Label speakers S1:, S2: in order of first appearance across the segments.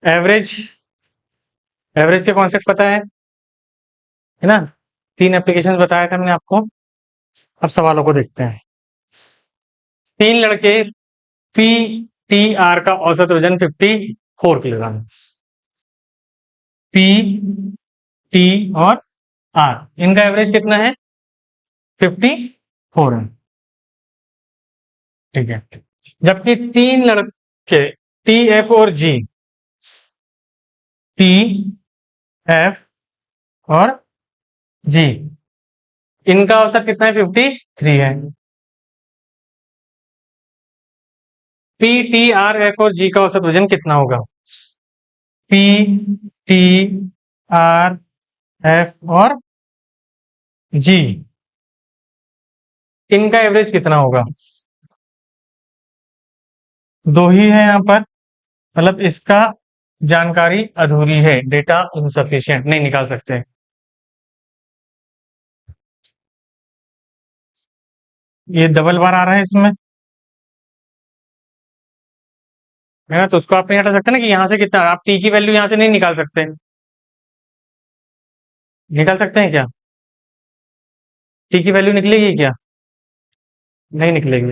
S1: Average, average के concept पता है ना? 3 एप्लीकेशंस बताया था मैंने आपको। अब सवालों को देखते हैं। 3 लड़के पीटीआर का औसत वजन 54 किलोग्राम। पी टी और आर, इनका एवरेज कितना है? 54 है। ठीक है। जबकि 3 लड़के टी एफ और जी, टी एफ और जी, इनका औसत कितना है? 53 है। पी टी आर एफ और जी का औसत वजन कितना होगा? पी टी आर एफ और जी, इनका एवरेज कितना होगा? 2 ही है यहाँ पर, मतलब इसका जानकारी अधूरी है, डेटा इनसफिशिएंट, नहीं निकाल सकते। ये डबल बार आ रहा है इसमें, है ना? तो उसको आप नहीं हटा सकते ना कि यहाँ से कितना, आप टी की वैल्यू यहाँ से नहीं निकाल सकते। निकाल सकते हैं क्या? टी की वैल्यू निकलेगी क्या? नहीं निकलेगी,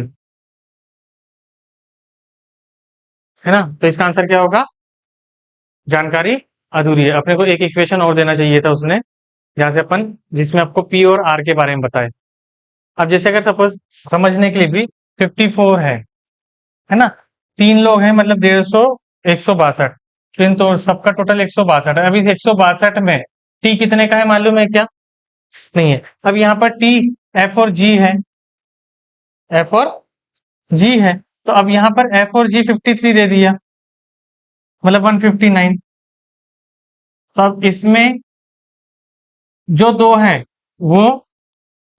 S1: है ना? तो इसका आंसर क्या होगा? जानकारी अधूरी है। अपने को एक इक्वेशन और देना चाहिए था उसने, जहां से अपन, जिसमें आपको पी और आर के बारे में बताए। अब जैसे अगर सपोज समझने के लिए भी 54 है ना? 3 लोग हैं, मतलब 150, 162, तो सबका टोटल 162 है। अभी इस 162 में टी कितने का है मालूम है क्या? नहीं है। अब यहाँ पर टी एफ और जी है, एफ और जी है, तो अब यहाँ पर एफ और जी 53 दे दिया, मतलब 159। तो अब इसमें जो 2 हैं वो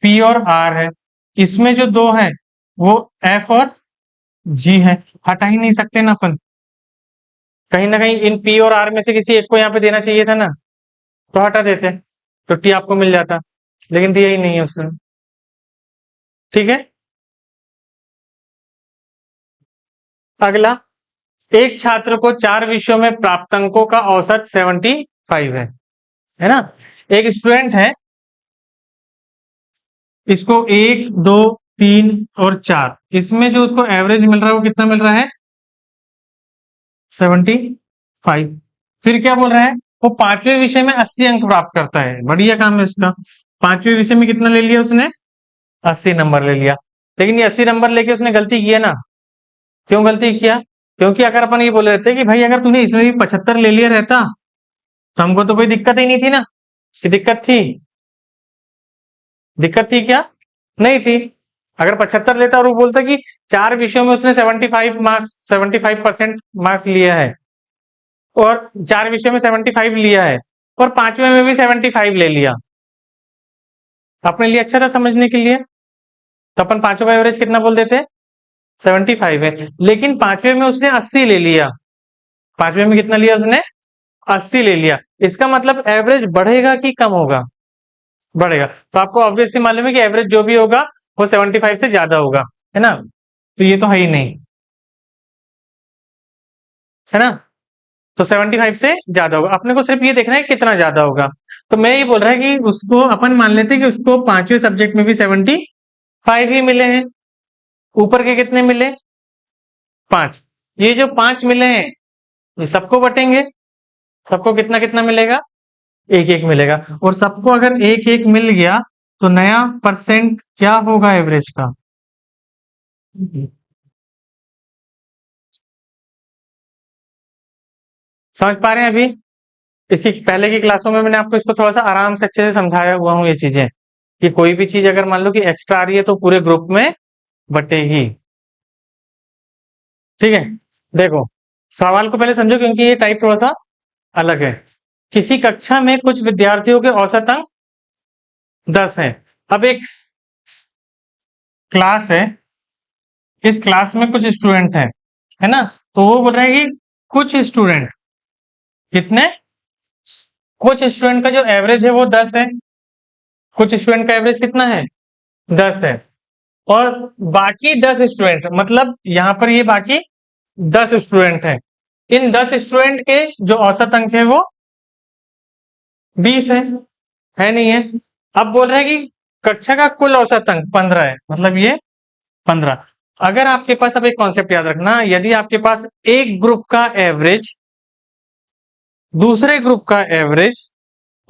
S1: पी और आर है, इसमें जो 2 हैं वो एफ और जी है। हटा ही नहीं सकते ना अपन, कहीं ना कहीं इन पी और आर में से किसी एक को यहाँ पे देना चाहिए था ना, तो हटा देते तो टी आपको मिल जाता, लेकिन दिया ही नहीं है उसने। ठीक है। अगला, एक छात्र को 4 विषयों में प्राप्त अंकों का औसत 75 है ना? एक स्टूडेंट है, इसको 1, 2, 3 और 4, इसमें जो उसको एवरेज मिल रहा है वो कितना मिल रहा है? 75। फिर क्या बोल रहा है? वो 5वें विषय में 80 अंक प्राप्त करता है। बढ़िया काम है इसका। 5वें विषय में कितना ले लिया उसने? 80 नंबर ले लिया। लेकिन ये 80 नंबर लेके उसने गलती किया ना। क्यों गलती किया? क्योंकि अगर अपन ये बोले रहते कि भाई अगर तूने इसमें भी 75 ले लिया रहता तो हमको तो कोई दिक्कत ही नहीं थी ना। कि दिक्कत थी? दिक्कत थी क्या? नहीं थी। अगर 75 लेता और वो बोलता कि 4 विषयों में उसने 75 मार्क्स, 75% मार्क्स लिया है, और 4 विषयों में 75 लिया है, और 5वें में भी 75 ले लिया, अपने लिए अच्छा था समझने के लिए, तो अपन पांचों का एवरेज कितना बोल देते? 75 है। लेकिन 5वें में उसने 80 ले लिया। 5वें में कितना लिया उसने? 80 ले लिया। इसका मतलब एवरेज बढ़ेगा कि कम होगा? बढ़ेगा। तो आपको ऑब्वियसली मालूम है कि एवरेज जो भी होगा वो 75 से ज्यादा होगा, है ना? तो ये तो है ही नहीं, है ना? तो 75 से ज्यादा होगा। अपने को सिर्फ ये देखना है कितना ज्यादा होगा। तो मैं ये बोल रहा है कि उसको अपन मान लेते हैं कि उसको 5वें सब्जेक्ट में भी 75 ही मिले हैं। ऊपर के कितने मिले? 5। ये जो 5 मिले हैं ये सबको बटेंगे, सबको कितना कितना मिलेगा? एक एक मिलेगा। और सबको अगर एक एक मिल गया तो नया परसेंट क्या होगा एवरेज का? समझ पा रहे हैं अभी? इसकी पहले की क्लासों में मैंने आपको इसको थोड़ा सा आराम से अच्छे से समझाया हुआ हूँ ये चीजें, कि कोई भी चीज अगर मान लो कि एक्स्ट्रा आ रही है तो पूरे ग्रुप में बटेगी। ठीक है। देखो, सवाल को पहले समझो क्योंकि ये टाइप थोड़ा सा अलग है। किसी कक्षा में कुछ विद्यार्थियों के औसत अंक 10 हैं। अब एक क्लास है, इस क्लास में कुछ स्टूडेंट हैं, है ना? तो वो बोल रहे हैं कि कुछ स्टूडेंट कितने, कुछ स्टूडेंट का जो एवरेज है वो 10 है। कुछ स्टूडेंट का एवरेज कितना है? 10 है। और बाकी 10 स्टूडेंट, मतलब यहां पर ये बाकी 10 स्टूडेंट हैं, इन 10 स्टूडेंट के जो औसत अंक है वो 20 है नहीं है। अब बोल रहे हैं कि कक्षा का कुल औसत अंक 15 है, मतलब ये 15। अगर आपके पास, अब एक कॉन्सेप्ट याद रखना, यदि आपके पास एक ग्रुप का एवरेज, दूसरे ग्रुप का एवरेज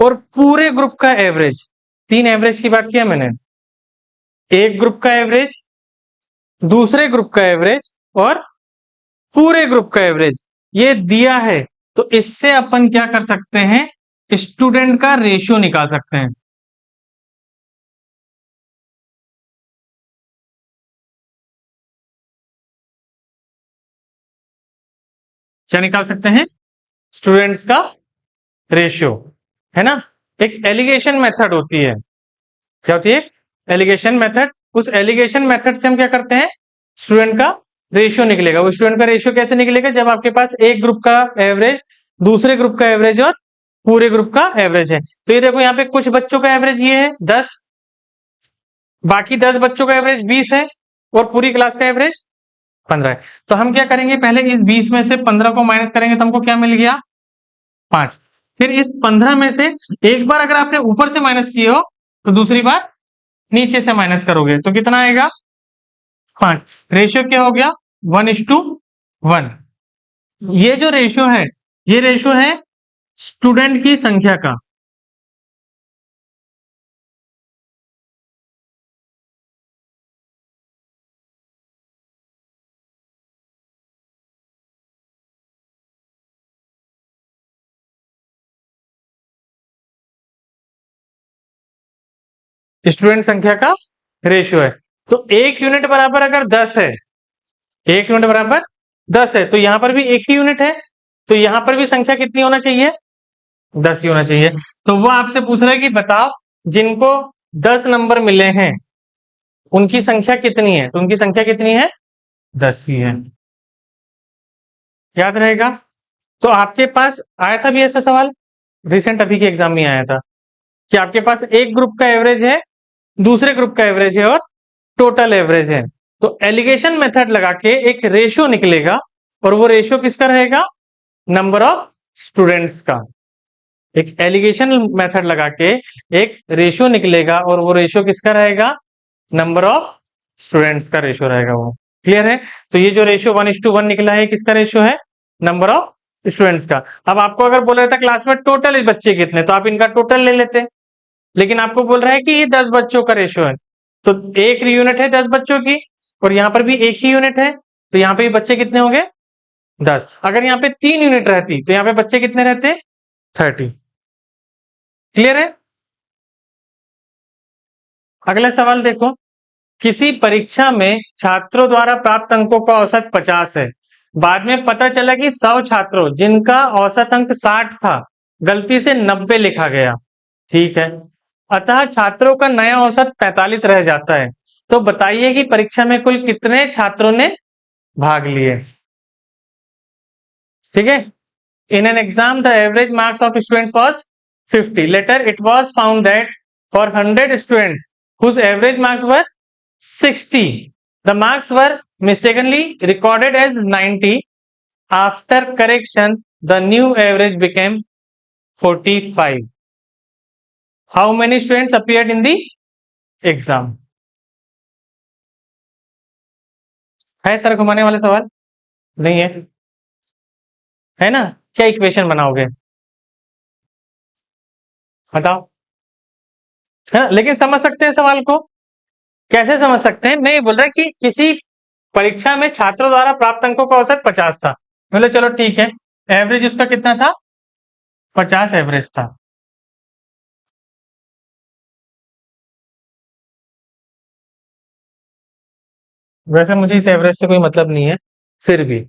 S1: और पूरे ग्रुप का एवरेज, 3 एवरेज की बात किया मैंने, एक ग्रुप का एवरेज, दूसरे ग्रुप का एवरेज और पूरे ग्रुप का एवरेज ये दिया है, तो इससे अपन क्या कर सकते हैं, स्टूडेंट का रेशियो निकाल सकते हैं। क्या निकाल सकते हैं? स्टूडेंट्स का रेशियो, है ना। एक एलिगेशन मेथड होती है। क्या होती है? Alligation method. उस एलिगेशन मेथड से हम क्या करते हैं, स्टूडेंट का रेशियो निकलेगा। वो स्टूडेंट का रेशियो कैसे निकलेगा? जब आपके पास एक ग्रुप का एवरेज, दूसरे ग्रुप का एवरेज और पूरे ग्रुप का एवरेज है। तो ये देखो, यहाँ पे कुछ बच्चों का एवरेज ये है 10, बाकी 10 बच्चों का एवरेज 20 है और पूरी क्लास का एवरेज 15 है। तो हम क्या करेंगे, पहले इस 20 में से 15 को माइनस करेंगे तो हमको क्या मिल गया? 5। फिर इस 15 में से एक बार अगर आपने ऊपर से माइनस किए हो तो दूसरी बार नीचे से माइनस करोगे तो कितना आएगा? 5। रेशियो क्या हो गया? 1:1। ये जो रेशियो है, ये रेशियो है स्टूडेंट की संख्या का। स्टूडेंट संख्या का रेशियो है। तो एक यूनिट बराबर अगर 10 है, एक यूनिट बराबर 10 है, तो यहां पर भी एक ही यूनिट है, तो यहां पर भी संख्या कितनी होना चाहिए? 10 ही होना चाहिए। तो वो आपसे पूछ रहा है कि बताओ, जिनको 10 नंबर मिले हैं उनकी संख्या कितनी है? तो उनकी संख्या कितनी है? 10 ही है। याद रहेगा। तो आपके पास आया था भी ऐसा सवाल, रिसेंट अभी के एग्जाम में आया था, कि आपके पास एक ग्रुप का एवरेज है, दूसरे ग्रुप का एवरेज है और टोटल एवरेज है। तो एलिगेशन मेथड लगा के एक रेशियो निकलेगा, और वो रेशियो किसका रहेगा? नंबर ऑफ स्टूडेंट्स का। एक एलिगेशन मेथड लगा के एक रेशियो निकलेगा, और वो रेशियो किसका रहेगा? नंबर ऑफ स्टूडेंट्स का रेशियो रहेगा वो। क्लियर है? तो ये जो रेशियो 1:1 निकला है, किसका रेशियो है? नंबर ऑफ स्टूडेंट्स का। अब आपको अगर बोल रहा था क्लास में टोटल बच्चे कितने, तो आप इनका टोटल ले लेते, लेकिन आपको बोल रहा है कि ये 10 बच्चों का रेशियो है, तो एक यूनिट है 10 बच्चों की, और यहाँ पर भी एक ही यूनिट है, तो यहाँ पे बच्चे कितने होंगे? 10। अगर यहाँ पे 3 यूनिट रहती तो यहाँ पे बच्चे कितने रहते? 30। क्लियर है? अगला सवाल देखो, किसी परीक्षा में छात्रों द्वारा प्राप्त अंकों का औसत 50 है। बाद में पता चला कि 100 छात्रों जिनका औसत अंक 60 था, गलती से 90 लिखा गया। ठीक है। अतः छात्रों का नया औसत 45 रह जाता है। तो बताइए कि परीक्षा में कुल कितने छात्रों ने भाग लिए? ठीक है। In an exam the average marks of students was 50। Later it was found that for 100 students whose average marks were 60, the marks were mistakenly recorded as 90. After correction, the new average became 45. How many students appeared in the exam? है sir घुमाने वाले सवाल? नहीं है, है ना। क्या equation बनाओगे? बताओ। है ना, लेकिन समझ सकते हैं सवाल को। कैसे समझ सकते हैं? मैं ये बोल रहा कि किसी परीक्षा में छात्रों द्वारा प्राप्त अंकों का औसत 50 था, बोले चलो ठीक है, एवरेज उसका कितना था? 50 एवरेज था। वैसे मुझे इस एवरेज से कोई मतलब नहीं है, फिर भी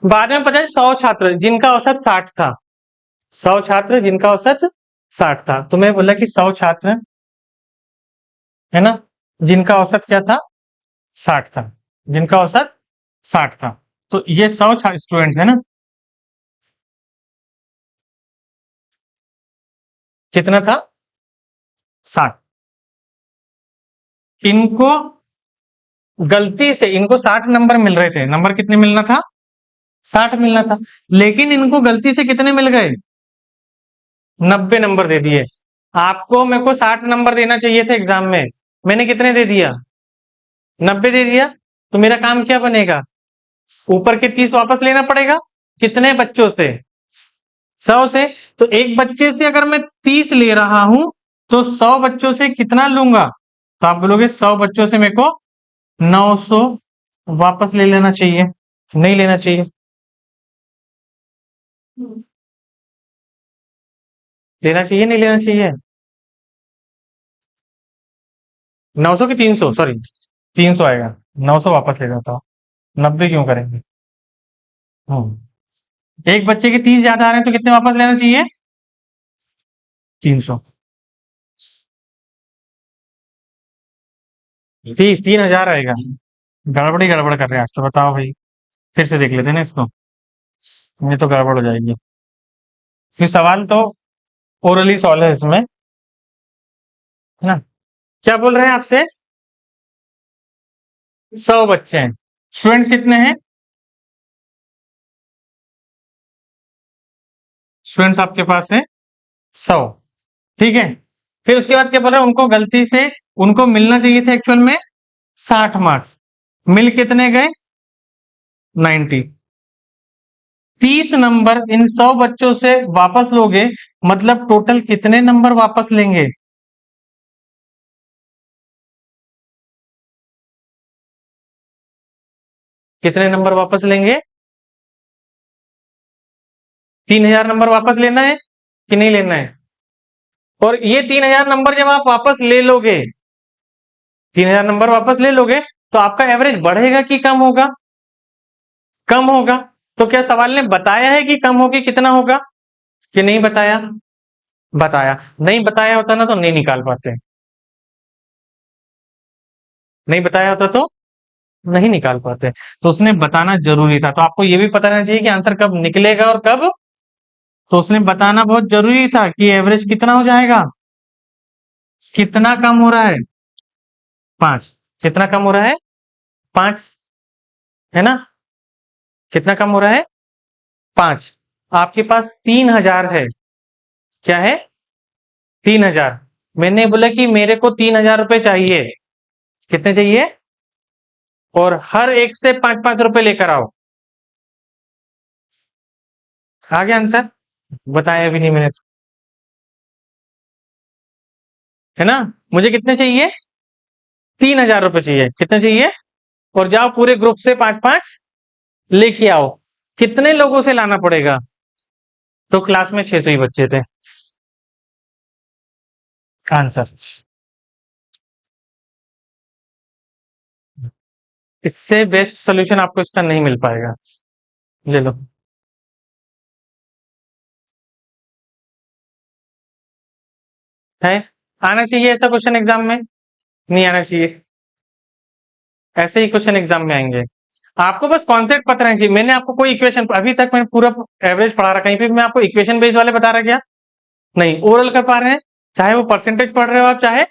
S1: बाद में पता है 100 छात्र जिनका औसत 60 था, 100 छात्र जिनका औसत 60 था, तो मैं बोला कि 100 छात्र, है ना, जिनका औसत क्या था? 60 था, जिनका औसत 60 था। तो ये 100 स्टूडेंट्स है ना, कितना था? 60। इनको गलती से इनको 60 नंबर मिल रहे थे, नंबर कितने मिलना था? 60 मिलना था, लेकिन इनको गलती से कितने मिल गए? 90 नंबर दे दिए। आपको मेरे को 60 नंबर देना चाहिए थे एग्जाम में, मैंने कितने दे दिया? 90 दे दिया। तो मेरा काम क्या बनेगा? ऊपर के 30 वापस लेना पड़ेगा। कितने बच्चों से? 100 से। तो एक बच्चे से अगर मैं 30 ले रहा हूं तो 100 बच्चों से कितना लूंगा? तो आप बोलोगे 100 बच्चों से मेरे को 900 वापस ले लेना चाहिए, नहीं लेना चाहिए? लेना चाहिए नहीं लेना चाहिए? 900 की 300, सॉरी 300 आएगा। 900 वापस ले जाता हूँ, 90 क्यों करेंगे? एक बच्चे के 30 ज्यादा आ रहे हैं तो कितने वापस लेना चाहिए? 300। 30, 3000 आएगा। गड़बड़ी गड़बड़ कर रहे हैं आज तो, बताओ भाई। फिर से देख लेते हैं ना इसको, ये तो गड़बड़ हो जाएगी। फिर सवाल तो ओरली सॉल्व है इसमें, है ना? क्या बोल रहे हैं आपसे? 100 बच्चे हैं। स्टूडेंट्स कितने हैं? स्टूडेंट्स आपके पास है 100। ठीक है। फिर उसके बाद क्या बोल रहे हैं? उनको गलती से उनको मिलना चाहिए था एक्चुअल में 60 मार्क्स। मिल कितने गए? 90। 30 नंबर इन 100 बच्चों से वापस लोगे, मतलब टोटल कितने नंबर वापस लेंगे? कितने नंबर वापस लेंगे? 3000 नंबर वापस लेना है कि नहीं लेना है? और ये 3000 नंबर जब आप वापस ले लोगे, 3000 नंबर वापस ले लोगे, तो आपका एवरेज बढ़ेगा कि कम होगा? कम होगा। तो क्या सवाल ने बताया है कि कम होगी कितना होगा, कि नहीं बताया? बताया। नहीं बताया होता ना तो नहीं निकाल पाते, नहीं बताया होता तो नहीं निकाल पाते। तो उसने बताना जरूरी था। तो आपको ये भी पता रहना चाहिए कि आंसर कब निकलेगा और कब। तो उसने बताना बहुत जरूरी था कि एवरेज कितना हो जाएगा, कितना कम हो रहा है? 5। कितना कम हो रहा है? 5, है ना? कितना कम हो रहा है? 5। आपके पास 3000 है। क्या है? 3000। मैंने बोला कि मेरे को 3000 रुपए चाहिए। कितने चाहिए? और हर एक से 5-5 रुपए लेकर आओ। आ गया आंसर? बताया भी नहीं मैंने तो, है ना? मुझे कितने चाहिए? 3000 रुपए चाहिए। कितने चाहिए? और जाओ पूरे ग्रुप से 5-5 लेके आओ। कितने लोगों से लाना पड़ेगा? तो क्लास में 600 ही बच्चे थे। आंसर। इससे बेस्ट सोल्यूशन आपको इसका नहीं मिल पाएगा। ले लो। है? आना चाहिए ऐसा क्वेश्चन एग्जाम में? नहीं आना चाहिए। ऐसे ही क्वेश्चन एग्जाम में आएंगे। आपको बस कॉन्सेप्ट पता रहना चाहिए। मैंने आपको कोई इक्वेशन, अभी तक मैंने पूरा एवरेज पढ़ा रहा, कहीं पे मैं आपको इक्वेशन बेस्ड वाले बता रहा क्या? नहीं। ओरल कर पा रहे हैं, चाहे वो परसेंटेज पढ़ रहे हो आप, चाहे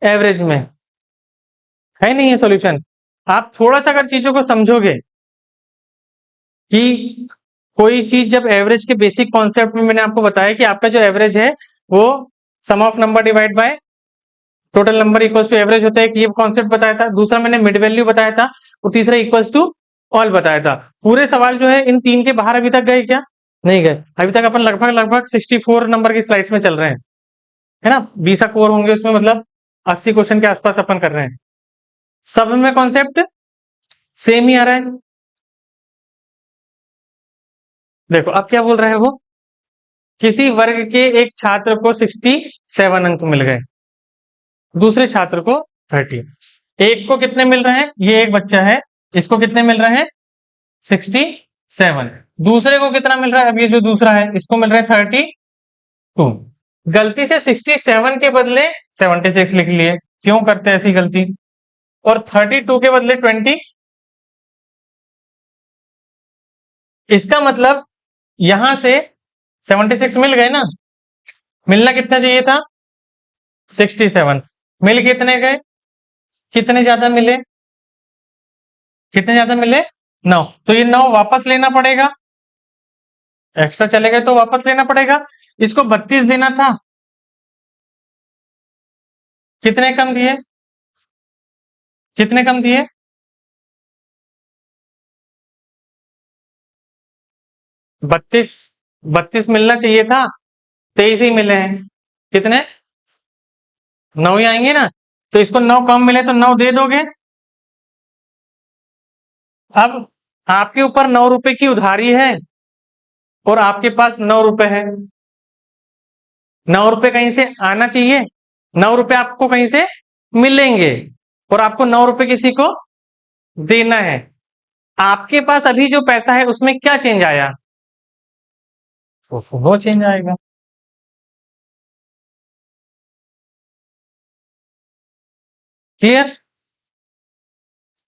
S1: एवरेज में, है नहीं है सॉल्यूशन। आप थोड़ा सा अगर चीजों को समझोगे कि कोई चीज जब एवरेज के बेसिक कॉन्सेप्ट में मैंने आपको बताया कि आपका जो एवरेज है वो sum of number divide by total number equals to average होता है, कि ये कॉन्सेप्ट बताया था। दूसरा मैंने मिड वैल्यू बताया था, और तीसरा इक्वल्स टू ऑल बताया था। पूरे सवाल जो है इन तीन के बाहर अभी तक गए क्या? नहीं गए। अभी तक अपन लगभग लगभग 64 नंबर की स्लाइड्स में चल रहे हैं, है ना? 20 और होंगे उसमें, मतलब 80 क्वेश्चन के आसपास अपन कर रहे हैं। सब में कॉन्सेप्ट सेम ही आ रहा है। देखो अब क्या बोल रहे हैं वो, किसी वर्ग के एक छात्र को 67 अंक मिल गए, दूसरे छात्र को 30। एक को कितने मिल रहे हैं? ये एक बच्चा है, इसको कितने मिल रहे हैं? 67। दूसरे को कितना मिल रहा है? अब ये जो दूसरा है इसको मिल रहा है 32। गलती से 67 के बदले 76 लिख लिए। क्यों करते हैं ऐसी गलती? और 32 के बदले 20। इसका मतलब यहां से 76 मिल गए ना, मिलना कितना चाहिए था? 67। मिल कितने गए? कितने ज्यादा मिले? कितने ज्यादा मिले? 9, तो ये 9 वापस लेना पड़ेगा, एक्स्ट्रा चले गए तो वापस लेना पड़ेगा। इसको 32 देना था, कितने कम दिए, कितने कम दिए, 32, 32 मिलना चाहिए था, 23 ही मिले हैं। कितने, 9 ही आएंगे ना, तो इसको 9 कम मिले तो 9 दे दोगे। अब आपके ऊपर 9 रुपए की उधारी है और आपके पास 9 रुपए है, 9 रुपए कहीं से आना चाहिए, 9 रुपए आपको कहीं से मिलेंगे और आपको 9 रुपए किसी को देना है। आपके पास अभी जो पैसा है उसमें क्या चेंज आया, वो चेंज आएगा। क्लियर।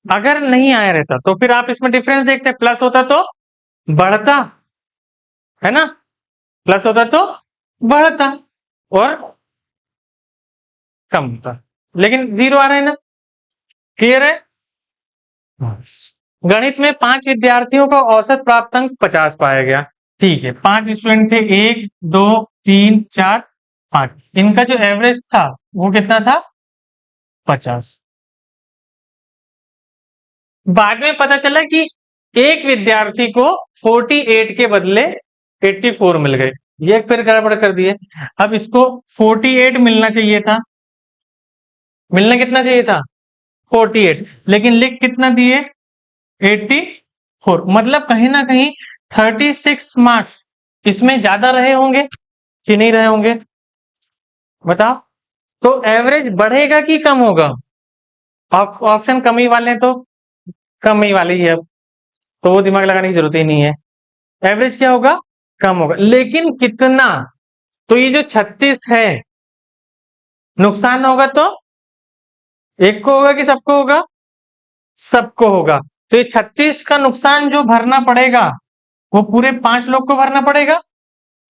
S1: अगर नहीं आया रहता तो फिर आप इसमें डिफरेंस देखते, प्लस होता तो बढ़ता, है ना, प्लस होता तो बढ़ता और कम होता, लेकिन जीरो आ रहा है ना। क्लियर है। गणित में 5 विद्यार्थियों का औसत प्राप्त अंक 50 पाया गया। ठीक है, 5 स्टूडेंट थे, 1 2 3 4 5, इनका जो एवरेज था वो कितना था, 50। बाद में पता चला कि एक विद्यार्थी को 48 के बदले 84 मिल गए, ये फिर गड़बड़ कर दिए। अब इसको 48 मिलना चाहिए था, मिलना कितना चाहिए था, 48, लेकिन लिख कितना दिए, 84, मतलब कहीं ना कहीं 36 मार्क्स इसमें ज्यादा रहे होंगे कि नहीं रहे होंगे, बताओ। तो एवरेज बढ़ेगा कि कम होगा, ऑप्शन कम ही वाले हैं तो कम ही वाले ही है, अब तो वो दिमाग लगाने की जरूरत ही नहीं है। एवरेज क्या होगा, कम होगा, लेकिन कितना, तो ये जो 36 है, नुकसान होगा तो एक को होगा कि सबको होगा, सबको होगा। तो ये 36 का नुकसान जो भरना पड़ेगा वो पूरे 5 लोग को भरना पड़ेगा।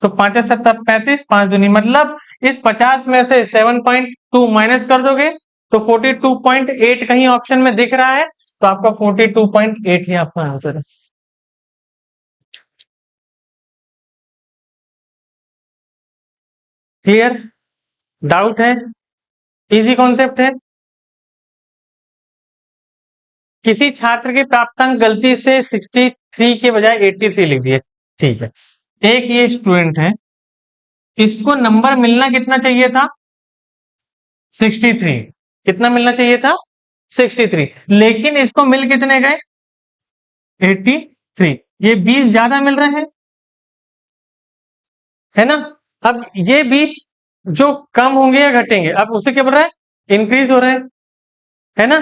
S1: तो 5 7 35, 5 दूनी, मतलब इस 50 में से 7.2 माइनस कर दोगे तो 42.8 कहीं ऑप्शन में दिख रहा है, तो आपका 42.8 ही आपका आंसर है। क्लियर, डाउट है, इजी कॉन्सेप्ट है। किसी छात्र के प्राप्तांक गलती से 63 के बजाय 83 लिख दिए, ठीक है। एक ये स्टूडेंट है, इसको नंबर मिलना कितना चाहिए था, 63, कितना मिलना चाहिए था, 63, लेकिन इसको मिल कितने गए, 83, ये 20 ज्यादा मिल रहे हैं, है ना। अब ये 20 जो कम होंगे या घटेंगे, अब उसे क्या बढ़ रहा है, इंक्रीज हो रहा है ना।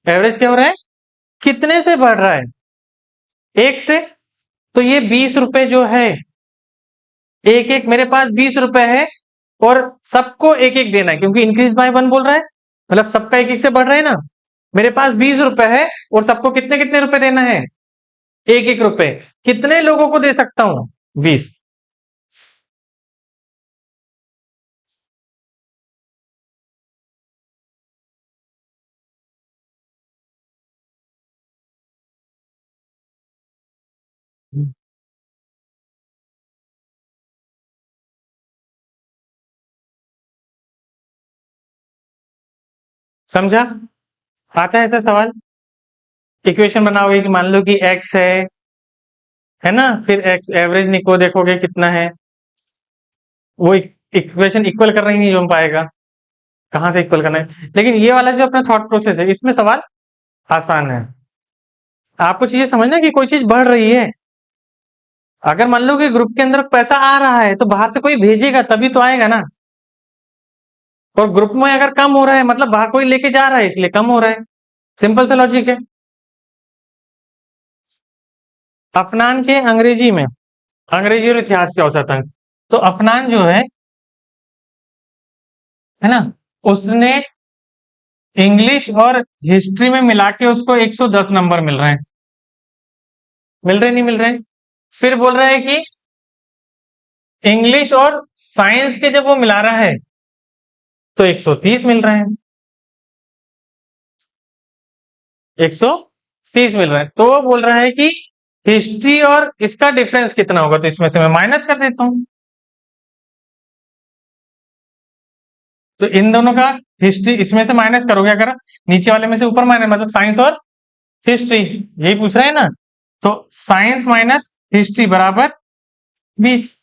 S1: एवरेज क्या हो रहा है, कितने से बढ़ रहा है, 1 से। तो ये 20 रुपए जो है, एक एक मेरे पास 20 रुपए है और सबको एक एक देना है, क्योंकि इंक्रीज बाय 1 बोल रहा है, मतलब सबका एक एक से बढ़ रहा है ना। मेरे पास 20 रुपए है और सबको कितने कितने रुपए देना है, एक एक रुपए। कितने लोगों को दे सकता हूं, 20। समझा, आता है ऐसा सवाल। इक्वेशन बनाओगे कि मान लो कि x है ना, फिर x एवरेज निको देखोगे कितना है, वो इक्वेशन इक्वल करना ही नहीं जम पाएगा, कहां से इक्वल करना है। लेकिन ये वाला जो अपना थॉट प्रोसेस है, इसमें सवाल आसान है। आपको चीजें समझना कि कोई चीज बढ़ रही है, अगर मान लो कि ग्रुप के अंदर पैसा आ रहा है तो बाहर से कोई भेजेगा तभी तो आएगा ना, और ग्रुप में अगर कम हो रहा है मतलब बाहर कोई लेके जा रहा है इसलिए कम हो रहा है, सिंपल सा लॉजिक है। अफनान के अंग्रेजी में, अंग्रेजी और इतिहास के औसत अंक, तो अफनान जो है ना, उसने इंग्लिश और हिस्ट्री में मिला के उसको 110 नंबर मिल रहे हैं, मिल रहे नहीं मिल रहे। फिर बोल रहा है कि इंग्लिश और साइंस के जब वो मिला रहा है तो 130 मिल रहे हैं, 130 30 मिल रहा है। तो वो बोल रहा है कि हिस्ट्री और इसका डिफरेंस कितना होगा, तो इसमें से मैं माइनस कर देता हूं। तो इन दोनों का हिस्ट्री इसमें से माइनस करोगे अगर, नीचे वाले में से ऊपर माइनस, मतलब साइंस और हिस्ट्री, यही पूछ रहे हैं ना। तो साइंस माइनस हिस्ट्री बराबर 20,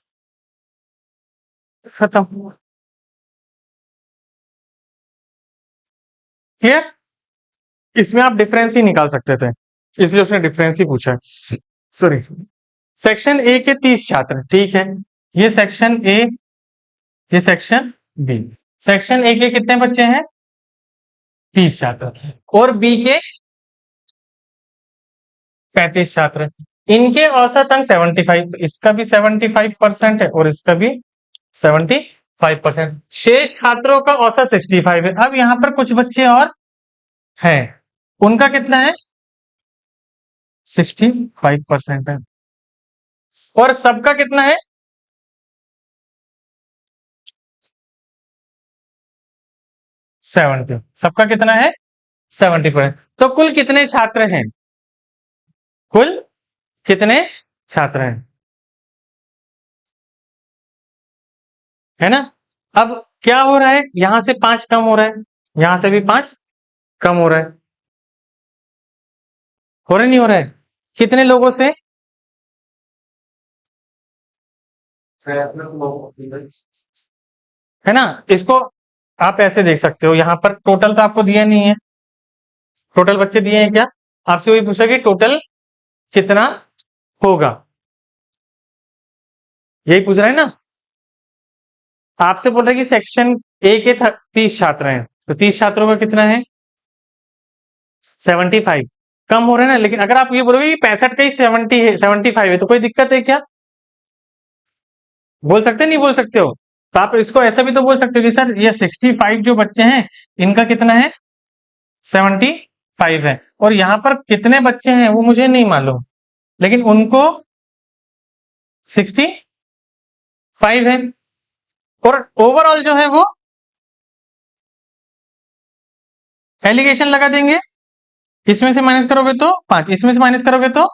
S1: खत्म। क्लियर? इसमें आप डिफरेंस ही निकाल सकते थे, इसलिए उसने डिफरेंस ही पूछा है। सॉरी। सेक्शन ए के 30 छात्र, ठीक है। ये सेक्शन ए, ये सेक्शन बी। सेक्शन ए के कितने बच्चे हैं? 30 छात्र। और बी के 35 छात्र। इनके औसत अंक 75, इसका भी 75% है और इसका भी 75%। शेष छात्रों का औसत 65 है। अब यहां पर कुछ बच्चे और हैं, उनका कितना है? 65% है। और सबका कितना है? 70। सबका कितना है? 74। तो कुल कितने छात्र हैं? कुल कितने छात्र हैं, है ना। अब क्या हो रहा है, यहां से 5 कम हो रहा है, यहां से भी 5 कम हो रहा है। हो रहा नहीं हो रहा है? कितने लोगों से? है ना। इसको आप ऐसे देख सकते हो, यहां पर टोटल तो आपको दिया नहीं है, टोटल बच्चे दिए हैं क्या? आपसे वही पूछा कि टोटल कितना होगा, यही पूछ रहा है ना। आपसे बोल रहा है कि सेक्शन ए के 30 छात्र हैं, तो 30 छात्रों का कितना है? 75। कम हो रहे हैं ना, लेकिन अगर आप ये बोलोगे कि 65 का ही 70 है, 75 है, तो कोई दिक्कत है क्या? बोल सकते नहीं बोल सकते हो? तो आप इसको ऐसा भी तो बोल सकते हो कि सर ये 65 जो बच्चे हैं, इनका कितना है? 75 है। और यहां पर कितने बच्चे हैं वो मुझे नहीं मालूम, लेकिन उनको 65 है। और ओवरऑल जो है वो एलिगेशन लगा देंगे, इसमें से माइनस करोगे तो 5, इसमें से माइनस करोगे तो,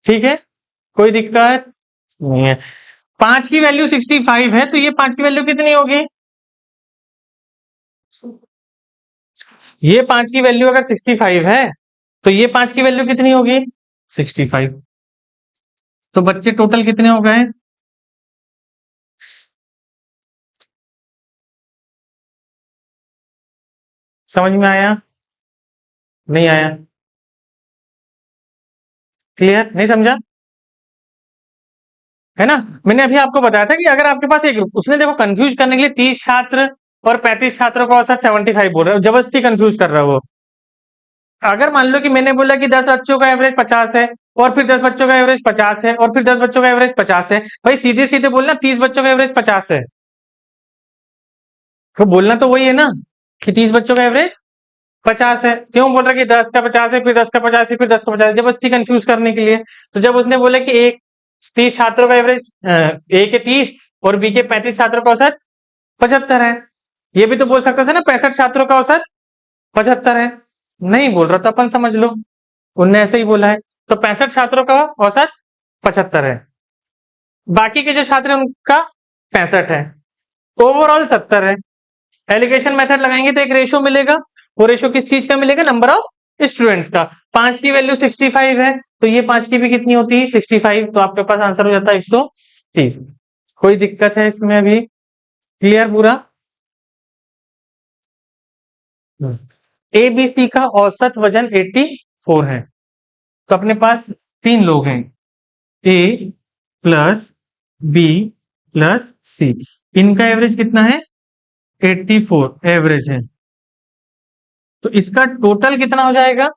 S1: ठीक है, कोई दिक्कत नहीं है। 5 की वैल्यू 65 है, तो ये 5 की वैल्यू कितनी होगी? ये 5 की वैल्यू अगर 65 है, तो ये 5 की वैल्यू कितनी होगी? 65। तो बच्चे टोटल कितने हो गए? समझ में आया? नहीं आया? क्लियर? नहीं समझा, है ना। मैंने अभी आपको बताया था कि अगर आपके पास एक ग्रुप, उसने देखो कंफ्यूज करने के लिए 30 छात्र और 35 छात्रों का औसत 75 बोल रहा है, जबरदस्ती कंफ्यूज कर रहा है वो। अगर मान लो कि मैंने बोला कि 10 बच्चों का एवरेज 50 है, और फिर 10 बच्चों का एवरेज 50 है, और फिर 10 बच्चों का एवरेज 50 है, भाई सीधे सीधे बोलना 30 बच्चों का एवरेज 50 है, तो बोलना तो वही है ना कि 30 बच्चों का एवरेज 50 है। क्यों बोल रहा है कि 10 का 50 है, फिर 10 का 50 है, फिर 10 का 50 है, जबरदस्ती कंफ्यूज करने के लिए। तो जब उसने बोला कि एक 30 छात्रों का एवरेज, ए के 30 और बी के 35 छात्रों का औसत 75 है, ये भी तो बोल सकता था ना 65 छात्रों का औसत 75 है। नहीं बोल रहा तो अपन समझ लो, उनने ऐसे ही बोला है। तो 65 छात्रों का औसत 75 है, बाकी के जो छात्र हैं उनका 65 है, ओवरऑल 70 है। एलिगेशन मेथड लगाएंगे तो एक रेशियो मिलेगा, वो रेशियो किस चीज का मिलेगा? नंबर ऑफ स्टूडेंट्स का। 5 की वैल्यू 65 है, तो ये 5 की भी कितनी होती है? 65। तो आपके पास आंसर हो जाता है 130। कोई दिक्कत है इसमें अभी? क्लियर पूरा? ए बी सी का औसत वजन 84 है। तो अपने पास 3 लोग हैं, ए प्लस बी प्लस सी। इनका एवरेज कितना है? 84 एवरेज है। तो इसका टोटल कितना हो जाएगा?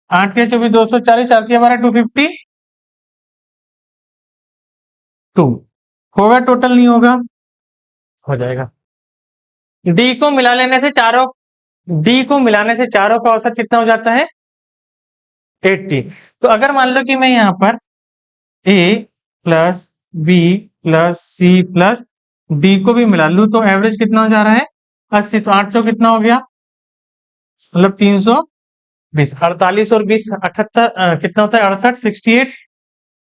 S1: 8 के 24 240, 4 के 12 252 होगा, टोटल नहीं होगा? हो जाएगा। डी को मिला लेने से चारों, डी को मिलाने से चारों का औसत कितना हो जाता है? 80। तो अगर मान लो कि मैं यहां पर A plus B plus C plus D को भी मिला लू, तो एवरेज कितना हो जा रहा है? 80। तो 800 कितना हो गया? मतलब 320, 48 और 20 78, कितना होता है 68, 68।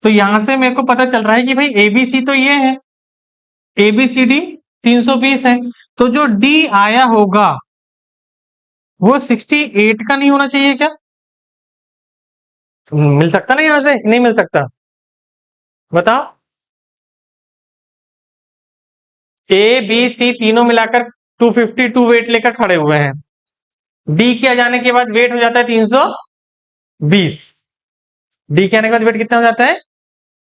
S1: तो यहां से मेरे को पता चल रहा है कि भाई एबीसी तो ये है, एबीसीडी 320 है, तो जो डी आया होगा वो 68 का नहीं होना चाहिए क्या? मिल सकता ना यहां से, नहीं मिल सकता? बताओ। ए बी सी तीनों मिलाकर 252 वेट लेकर खड़े हुए हैं, डी के आ जाने के बाद वेट हो जाता है 320। डी के आने के बाद वेट कितना हो जाता है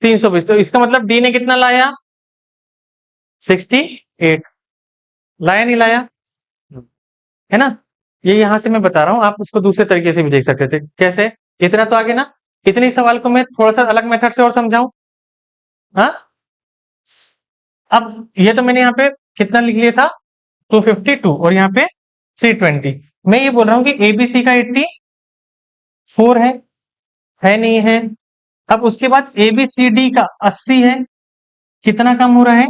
S1: 320, तो इसका मतलब डी ने कितना लाया 68, लाया नहीं लाया, है ना? ये यहां से मैं बता रहा हूं, आप उसको दूसरे तरीके से भी देख सकते थे। कैसे? इतना तो आगे ना, इतने सवाल को मैं थोड़ा सा अलग मेथड से और समझाऊं। हाँ, अब ये तो मैंने यहाँ पे कितना लिख लिया था 252 और यहाँ पे 320। मैं ये बोल रहा हूँ कि एबीसी का 84 है नहीं है? अब उसके बाद एबीसीडी का 80 है, कितना कम हो रहा है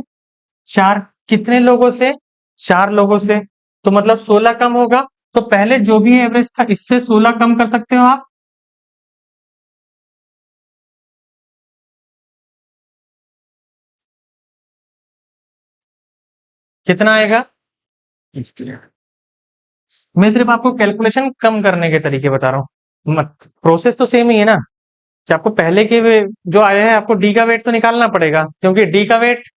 S1: 4, कितने लोगों से 4 लोगों से, तो मतलब 16 कम होगा। तो पहले जो भी एवरेज था इससे 16 कम कर सकते हो आप। कितना आएगा? मैं सिर्फ आपको कैलकुलेशन कम करने के तरीके बता रहा हूँ, मत प्रोसेस तो सेम ही है ना, कि आपको पहले के जो आया है आपको डी का वेट तो निकालना पड़ेगा, क्योंकि डी का वेट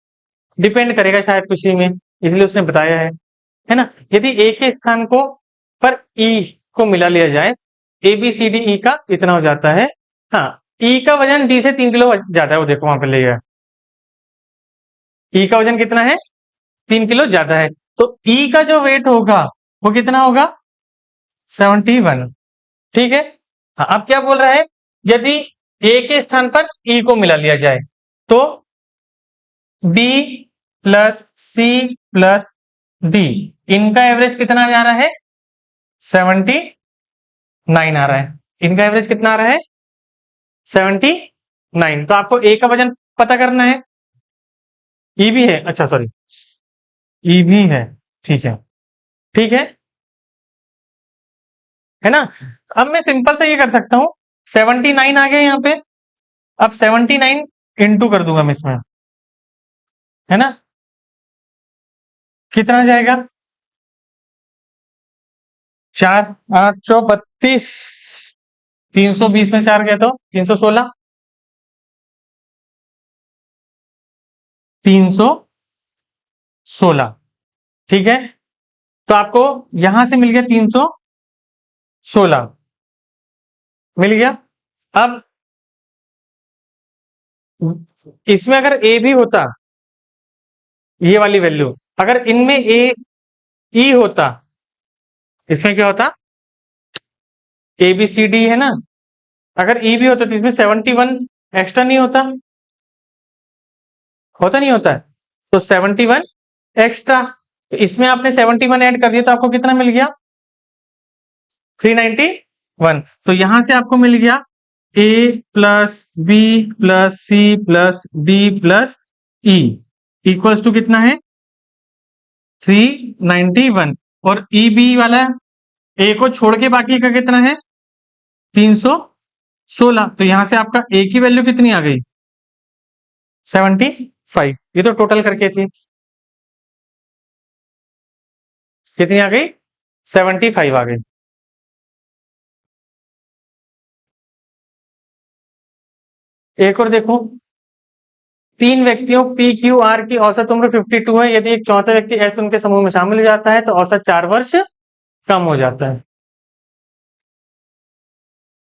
S1: डिपेंड करेगा शायद खुशी में, इसलिए उसने बताया है ना? यदि ए के स्थान को पर ई को मिला लिया जाए, A B C D E का इतना हो जाता है। हाँ, ई का वजन डी से 3 किलो ज्यादा है, वो देखो वहां पे ले गया, ई का वजन कितना है 3 किलो ज्यादा है, तो ई का जो वेट होगा वो कितना होगा 71। ठीक है। हाँ, अब क्या बोल रहा है, यदि ए के स्थान पर ई को मिला लिया जाए तो B plus C plus D, इनका एवरेज कितना आ रहा है 79 आ रहा है। इनका एवरेज कितना आ रहा है 79। तो आपको ए का वजन पता करना है, ई भी है, अच्छा सॉरी, ई भी है, ठीक है, ठीक है ना? अब मैं सिंपल से ये कर सकता हूं, 79 आ गया यहाँ पे, अब 79 इंटू कर दूंगा मैं इसमें, है ना? कितना जाएगा 4 8 चौ 32, 320 में 4 गया तो 316, 316, ठीक है। तो आपको यहां से मिल गया 316, मिल गया। अब इसमें अगर ए भी होता, ये वाली वैल्यू, अगर इनमें ए ई होता, इसमें क्या होता ए बी सी डी है ना, अगर ई भी होता तो इसमें 71 एक्स्ट्रा नहीं होता, होता नहीं होता है, तो 71 एक्स्ट्रा, तो इसमें आपने 71 ऐड कर दिया तो आपको कितना मिल गया 391। तो यहां से आपको मिल गया A plus B plus C plus D plus E equals to कितना है 391, और ई बी वाला ए को छोड़ के बाकी का कितना है 316, तो यहां से आपका ए की वैल्यू कितनी आ गई 75। ये तो टोटल करके थी, कितनी आ गई 75 आ गई। एक और देखो, 3 व्यक्तियों पी क्यू आर की औसत उम्र 52 है, यदि एक चौथा व्यक्ति एस उनके समूह में शामिल हो जाता है तो औसत 4 वर्ष कम हो जाता है।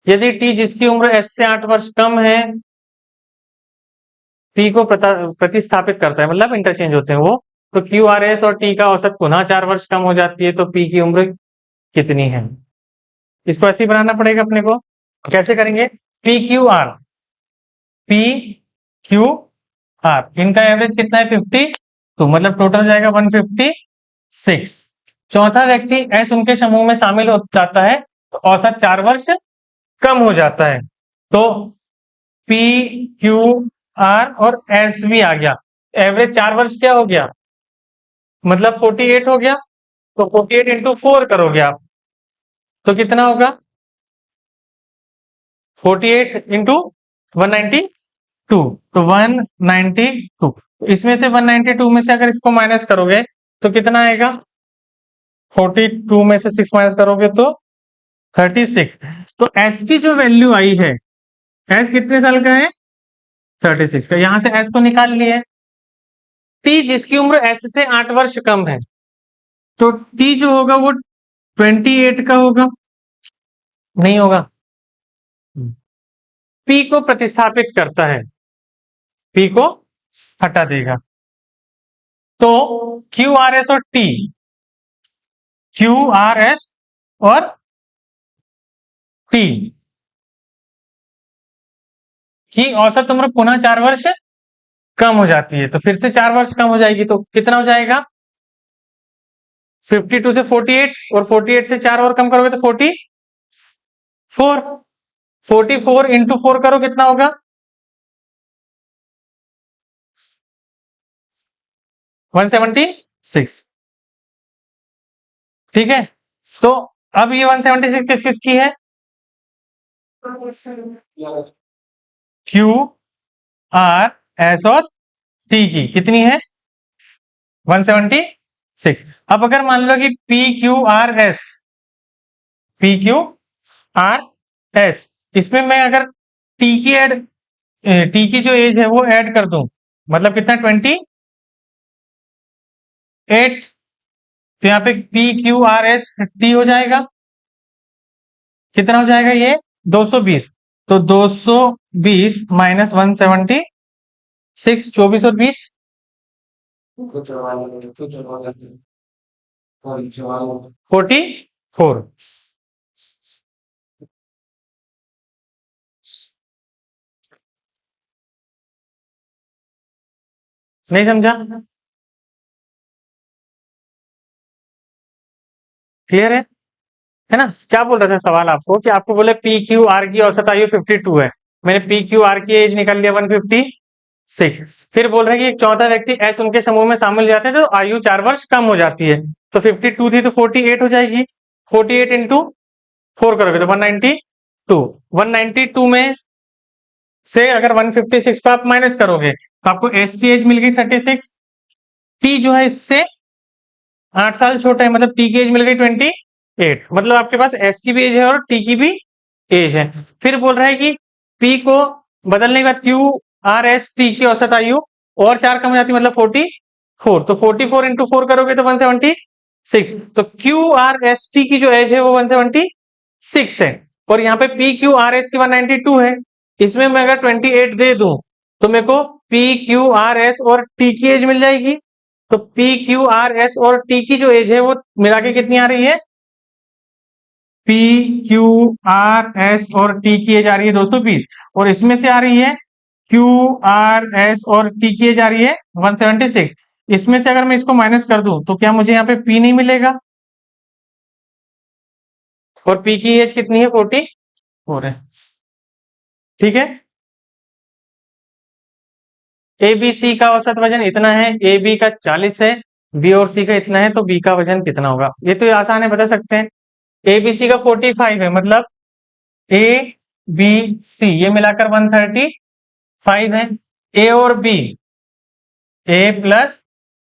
S1: यदि टी जिसकी उम्र एस से 8 वर्ष कम है, पी को प्रतिस्थापित करता है, मतलब इंटरचेंज होते हैं वो, तो क्यू आर एस और टी का औसत पुनः 4 वर्ष कम हो जाती है, तो पी की उम्र कितनी है? इसको ऐसे ही बनाना पड़ेगा अपने को। कैसे करेंगे, पी क्यू आर इनका एवरेज कितना है 50, तो मतलब टोटल जाएगा 156। चौथा व्यक्ति एस उनके समूह में शामिल हो जाता है तो औसत 4 वर्ष कम हो जाता है, तो पी क्यू आर और एस भी आ गया, एवरेज 4 वर्ष क्या हो गया मतलब 48 हो गया, तो 48 इंटू 4 करोगे आप तो कितना होगा 48 इंटू 192, तो 192। इसमें से 192 में से अगर इसको माइनस करोगे तो कितना आएगा, 42 में से 6 माइनस करोगे तो 36। तो एस की जो वैल्यू आई है, एस कितने साल का है 36 का, यहां से एस तो निकाल लिए। टी जिसकी उम्र एस से 8 वर्ष कम है, तो टी जो होगा वो 28 का होगा, नहीं होगा। पी को प्रतिस्थापित करता है, पी को हटा देगा, तो क्यू आर एस और टी, क्यू आर एस और टी की औसत उम्र पुनः 4 वर्ष कम हो जाती है। तो फिर से 4 वर्ष कम हो जाएगी, तो कितना हो जाएगा 52 से 48, और 48 से 4 और कम करोगे तो 44। 44 इंटू 4 करो, कितना होगा 176। ठीक है, तो अब ये 176 किस किस की है, क्यू आर एस और टी की कितनी है 176। अब अगर मान लो कि P Q R S, P Q R S, इसमें मैं अगर टी की टी की जो एज है वो ऐड कर दूं, मतलब कितना 28, तो यहाँ पे P Q R S T हो जाएगा, कितना हो जाएगा ये 220। तो 220 माइनस 176, 24 और 20 44। नहीं समझा, क्लियर है ना। क्या बोल रहे थे सवाल आपको, कि आपको बोले पी क्यू आर की औसत आयु 52 है, मैंने पी क्यू आर की एज निकाल लिया 156। फिर बोल रहे हैं कि एक चौथा व्यक्ति एस उनके समूह में शामिल हो जाते हैं तो आयु 4 वर्ष कम हो जाती है। तो 52 थी तो 48 हो जाएगी, 48 इंटू 4 करोगे तो 192। 192 में से अगर 156 को आप माइनस करोगे तो आपको एस की एज मिल गई 36। टी जो है इससे 8 साल छोटा है, मतलब टी की एज मिल गई 28, मतलब आपके पास एस की भी एज है और टी की भी एज है। फिर बोल रहा है कि पी को बदलने के बाद क्यू आर एस टी की औसत आयु और 4 कम हो जाती है, मतलब 44। तो 44 इंटू 4 करोगे तो 176। तो क्यू आर एस टी की जो एज है वो 176 है, और यहाँ पे पी क्यू आर एस की 192 है। इसमें मैं अगर 28 दे दूं तो मेरे को पी क्यू आर एस और टी की एज मिल जाएगी। तो पी क्यू आर एस और टी की जो एज है वो मिला के कितनी आ रही है, पी क्यू आर एस और टी की एज आ रही है 220, और इसमें से आ रही है क्यू आर एस और टी की एज आ रही है 176। इसमें से अगर मैं इसको माइनस कर दूं तो क्या मुझे यहाँ पे पी नहीं मिलेगा, और पी की एज कितनी है 44 है। ठीक है, ए बी सी का औसत वजन इतना है, ए बी का 40 है, बी और सी का इतना है, तो बी का वजन कितना होगा, ये तो आसान है, बता सकते हैं। ए बी सी का 45 है, मतलब ए बी सी ये मिलाकर 135 है। ए और बी, ए प्लस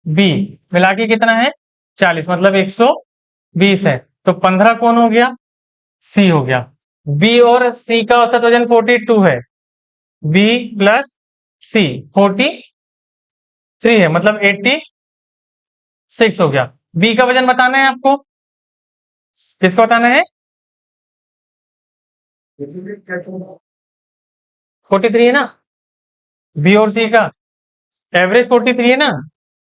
S1: बी मिला के कितना है 40, मतलब 120 है। तो 15 कौन हो गया, सी हो गया। बी और सी का औसत वजन 42 है, बी प्लस सी 43 है, मतलब 86 हो गया। बी का वजन बताना है आपको, किसका बताना है 43 है ना, बी और सी का एवरेज 43 है ना,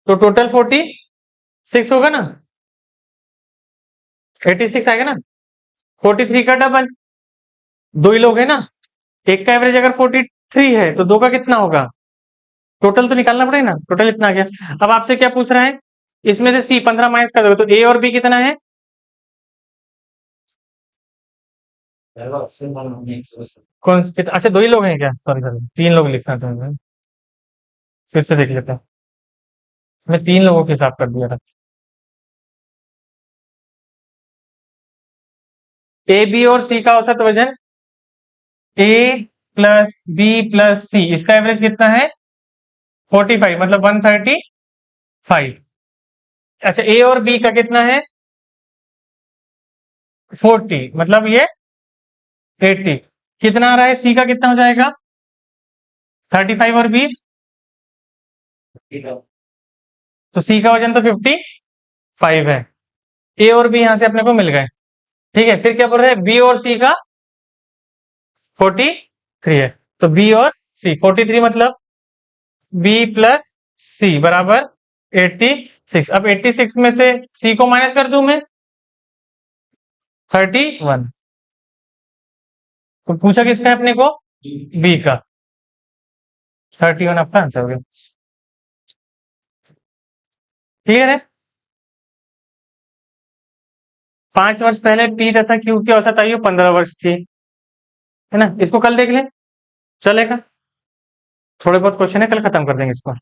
S1: तो टोटल 46 होगा ना, 86 आएगा ना। 43 का डबल, दो ही लोग है ना, एक का एवरेज अगर 43 है तो दो का कितना होगा, टोटल तो निकालना पड़ेगा ना, टोटल इतना आ गया। अब आपसे क्या पूछ रहा है, इसमें से सी 15 माइनस कर दोगे तो ए और बी कितना है, अच्छा दो ही लोग हैं क्या, सॉरी सॉरी 3 लोग लिखना था, मैं फिर से देख लेता हूँ, मैं 3 लोगों के हिसाब कर दिया था। ए बी और सी का औसत वजन ए प्लस बी प्लस सी, इसका एवरेज कितना है 45, मतलब 135। अच्छा, ए और बी का कितना है 40, मतलब ये 80। कितना आ रहा है सी का, कितना हो जाएगा 35 और 20, तो सी का वजन तो 55 है। ए और बी यहां से अपने को मिल गए। ठीक है, फिर क्या बोल रहे हैं, बी और सी का 43 है, तो बी और सी 43, मतलब बी प्लस सी बराबर 86। अब 86 में से सी को माइनस कर दूं मैं 31, तो पूछा किसका है अपने को, बी का। 31 आपका आंसर हो गया। क्लियर है। 5 वर्ष पहले पी तथा क्यू की औसत आयु 15 वर्ष थी, है ना। इसको कल देख लें, चलेगा। थोड़े बहुत क्वेश्चन है, कल खत्म कर देंगे इसको।